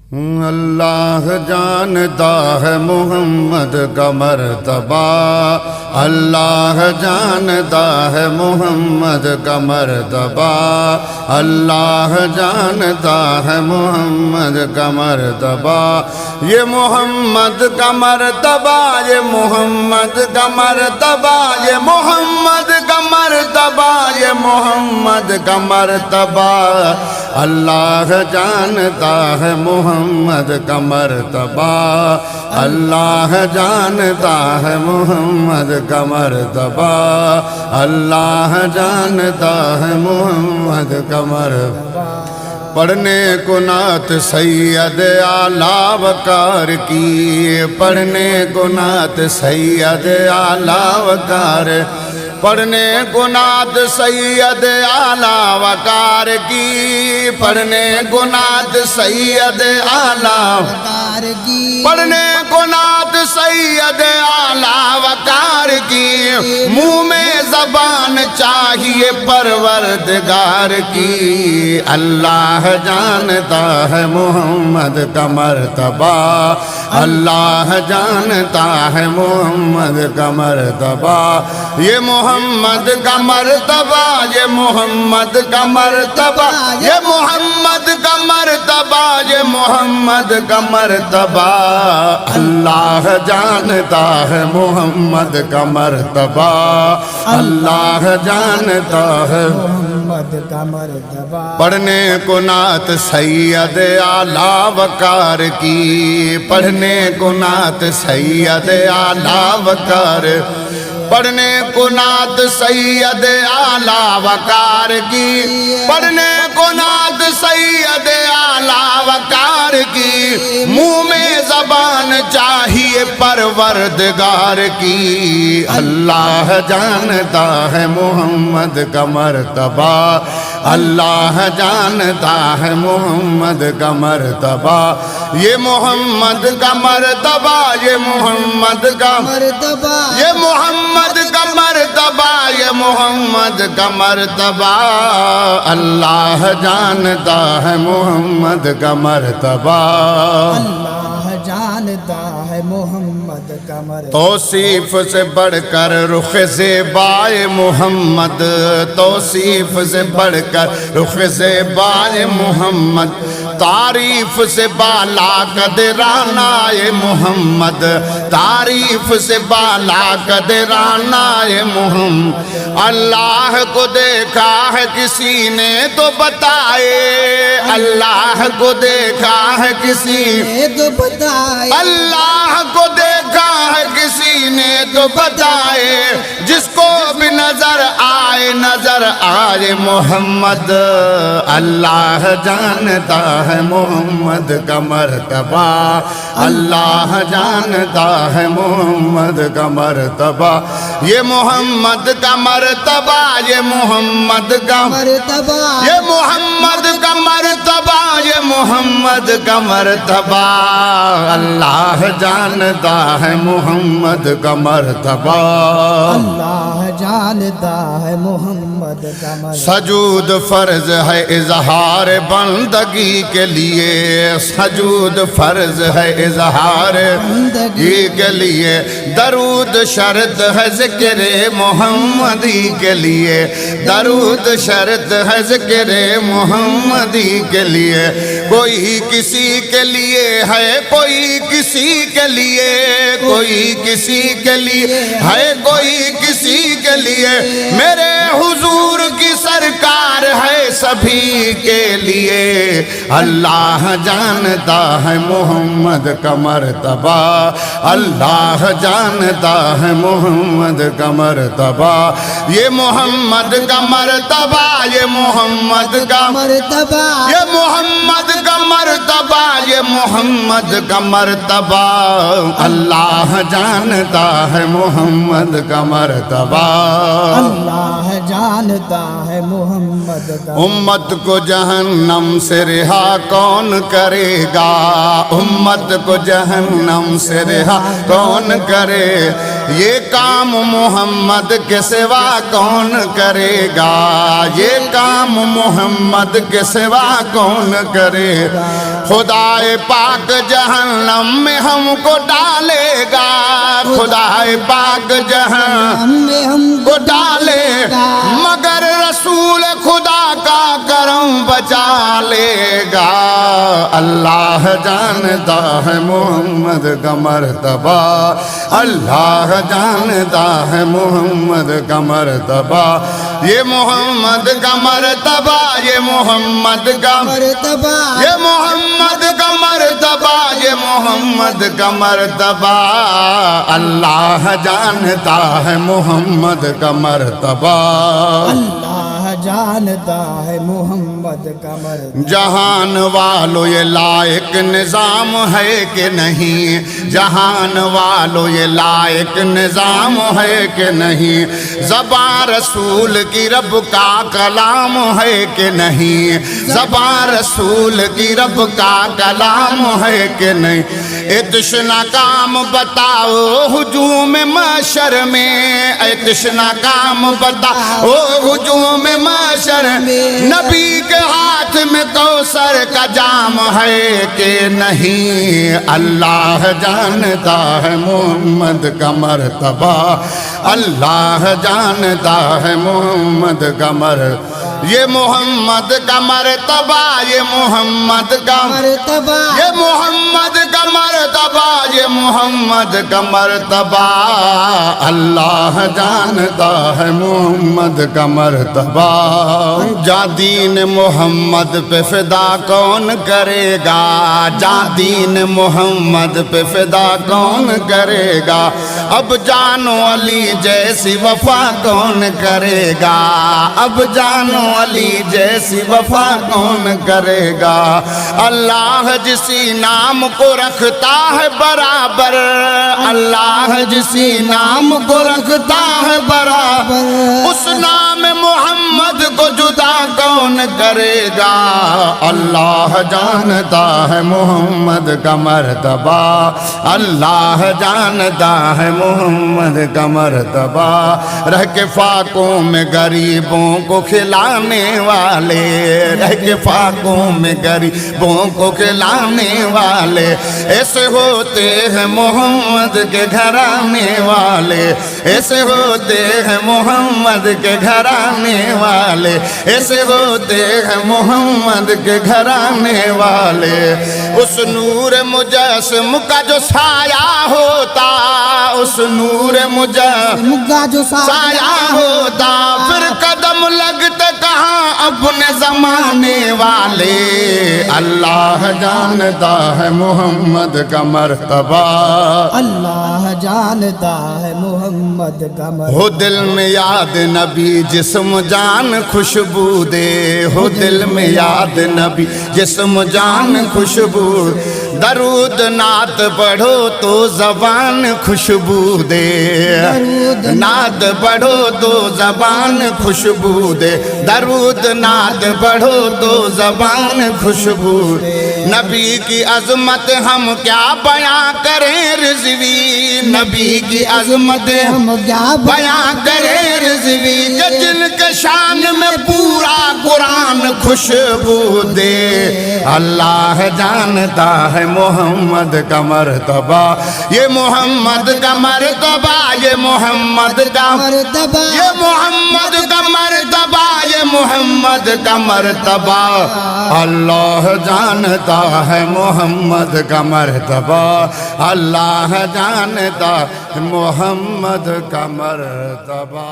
اللہ جانتا ہے محمد کا مرتبہ، اللہ جانتا ہے محمد کا مرتبہ، اللہ جانتا ہے محمد کا مرتبہ، یہ محمد کا مرتبہ، یہ محمد کا مرتبہ، یہ محمد کا مرتبہ، یہ محمد کا مرتبہ، اللہ جانتا ہے محمد کا مرتبہ، اللہ جانتا ہے محمد کا مرتبہ، اللہ جانتا ہے محمد کا مرتبہ۔ پڑھنے کو نعت سید اعلیٰ وقار کی، پڑھنے کو نعت سید اعلیٰ وقار، پڑھنے کو نعت سید اعلیٰ وقار کی، پڑھنے کو نعت سید اعلیٰ وقار کی، پڑھنے کو نعت سید اعلیٰ وقار کی، منہ میں زبان چاہیے پروردگار کی، اللہ جانتا ہے محمد کا مرتبہ، اللہ جانتا ہے محمد کا مرتبہ، یہ محمد کا مرتبہ، یہ محمد کا مرتبہ، یہ محمد کا مرتبہ، یہ محمد کا مرتبہ، اللہ جانتا ہے محمد کا مرتبہ، اللہ جانتا ہے محمد کا مرتبہ۔ پڑھنے کو نعت سید اعلیٰ وقار کی، پڑھنے کو نعت سید اعلیٰ وقار، پڑھنے کو نعت سید اعلیٰ وقار کی، پڑھنے کو نعت سید اعلیٰ وقار کی، منہ میں زبان چاہیے پروردگار کی، اللہ جانتا ہے محمد کا مرتبہ، اللہ جانتا ہے محمد کا مرتبہ، یہ محمد کا مرتبہ، یہ محمد کا مرتبہ، یہ محمد کا مرتبہ، یہ محمد کا مرتبہ، اللہ جانتا ہے محمد کا مرتبہ، اللہ جانتا ہے محمد کا مرتبہ۔ توصیف سے بڑھ کر رخ زیبائے محمد، توصیف سے بڑھ کر رخ زیبائے محمد، تعریف سے بالا قدرانہ محمد، تعریف سے بالا قدرانہ محمد، اللہ کو دیکھا ہے کسی نے تو بتائے، اللہ کو دیکھا ہے کسی نے تو بتائے، اللہ کو دیکھا ہے کسی نے تو بتائے، جس کو بھی نظر آئے نظر آئے محمد، اللہ جانتا ہے محمد کا مرتبہ، اللہ جانتا ہے محمد کا مرتبہ، یہ محمد کا مرتبہ، یہ محمد کا مرتبہ، یہ محمد کا مرتبہ، یہ محمد کا مرتبہ، اللہ جانتا ہے محمد کا مرتبہ، اللہ جانتا ہے محمد کا مرتبہ۔ سجود فرض ہے اظہار بندگی کے لیے، سجود فرض ہے اظہار بندگی کے لیے، درود شرط ہے ذکر محمدی کے لیے، درود شرط ہے ذکر محمدی کے لیے، کوئی کسی کے لیے ہے کوئی کسی کے لیے، کوئی کسی کے لیے ہے کوئی کسی کے لیے، میرے حضور کی سرکار ہے سبھی کے لیے، اللہ جانتا ہے محمد کا مرتبہ، اللہ جانتا ہے محمد کا مرتبہ، یہ محمد کا مرتبہ، یہ محمد کا مرتبہ، یہ محمد کا مرتبہ، یہ محمد کا مرتبہ، اللہ جانتا ہے محمد کا مرتبہ، اللہ جانتا ہے محمد کا۔ امت کو جہنم سے رہا کون کرے گا، امت کو جہنم سے رہا کون کرے، یہ کام محمد کے سوا کون کرے گا، یہ کام محمد کے سوا کون کرے گا، خدائے پاک جہنم میں ہم کو ڈالے گا، خدائے پاک جہنم میں ہم کو ڈالے گا، مگر رسول خدا کا کرم بچا لے گا۔ اللہ جانتا ہے محمد کا مرتبہ، اللہ جانتا ہے محمد کا مرتبہ، یہ محمد کا مرتبہ، یہ محمد کا مرتبہ، یہ محمد کا مرتبہ، یہ محمد کا مرتبہ، اللہ جانتا ہے محمد کا مرتبہ، اللہ جانتا ہے محمد کا مرتبہ۔ جہان والو یہ لائق نظام ہے کہ نہیں، جہان والو یہ لائق نظام ہے کہ نہیں، زبان رسول کی رب کا کلام ہے کہ نہیں، زبان رسول کی رب کا کلام ہے کہ نہیں، اے تشنا کام بتاؤ ہجوم محشر میں، اے تشنا کام بتاؤ ہجوم محشر میں، نبی کے ہاتھ میں کوثر کا جام ہے کہ نہیں، اللہ جانتا ہے محمد کا مرتبہ، اللہ جانتا ہے محمد کا مرتبہ، یہ محمد کا مرتبہ، یہ محمد کا مرتبہ، یہ محمد کا مرتبہ، یہ محمد کا مرتبہ، اللہ جانتا ہے محمد کا مرتبہ، جا دین محمد پہ فدا کون کرے گا، جا دین محمد پہ فدا کون کرے گا، اب جانو علی جیسی وفا کون کرے گا، اب جانو علی جیسی وفا کون کرے گا، اللہ جسی نام کو رکھتا ہے برابر، اللہ جسی نام کو رکھتا ہے برابر، اس نام محمد کو جدا کون کرے گا، اللہ جانتا ہے محمد کا مرتبہ، اللہ جانتا ہے محمد کا مرتبہ، رہ کے فاقوں میں غریبوں کو کھلانے والے، رہ کے فاقوں میں غریبوں کو کھلانے والے، ایسے ہوتے ہیں محمد کے گھرانے والے، ایسے ہوتے ہیں محمد کے گھرانے والے، ایسے ہوتے ہیں محمد کے گھرانے والے، اس نور مجسم کا جو سایہ ہوتا، اس نور مجسم کا جو سایہ ہوتا، پھر قدم لگتے کہاں اپنے زمانے والے، اللہ جانتا ہے محمد کا مرتبہ، اللہ جانتا ہے محمد کا مرتبہ، ہو دل میں یاد نبی جسم جان خوشبو دے، ہو دل میں یاد نبی جسم جان خوشبو، درود نعت پڑھو تو زبان خوشبو دے، نعت پڑھو تو زبان خوشبو دے، درود نعت پڑھو تو زبان خوشبو دے، نبی کی عظمت ہم کیا بیاں کریں رضوی، نبی کی عظمت ہم کیا بیاں کریں رضوی، کہ جن کے شان میں پورا قرآن خوشبو دے، اللہ جانتا ہے محمد کا مرتبہ، یہ محمد کا مرتبہ، یہ محمد کا مرتبہ، یہ محمد کا مرتبہ، یہ محمد کا مرتبہ، اللہ جانتا ہے محمد کا مرتبہ، اللہ جانتا ہے محمد کا مرتبہ۔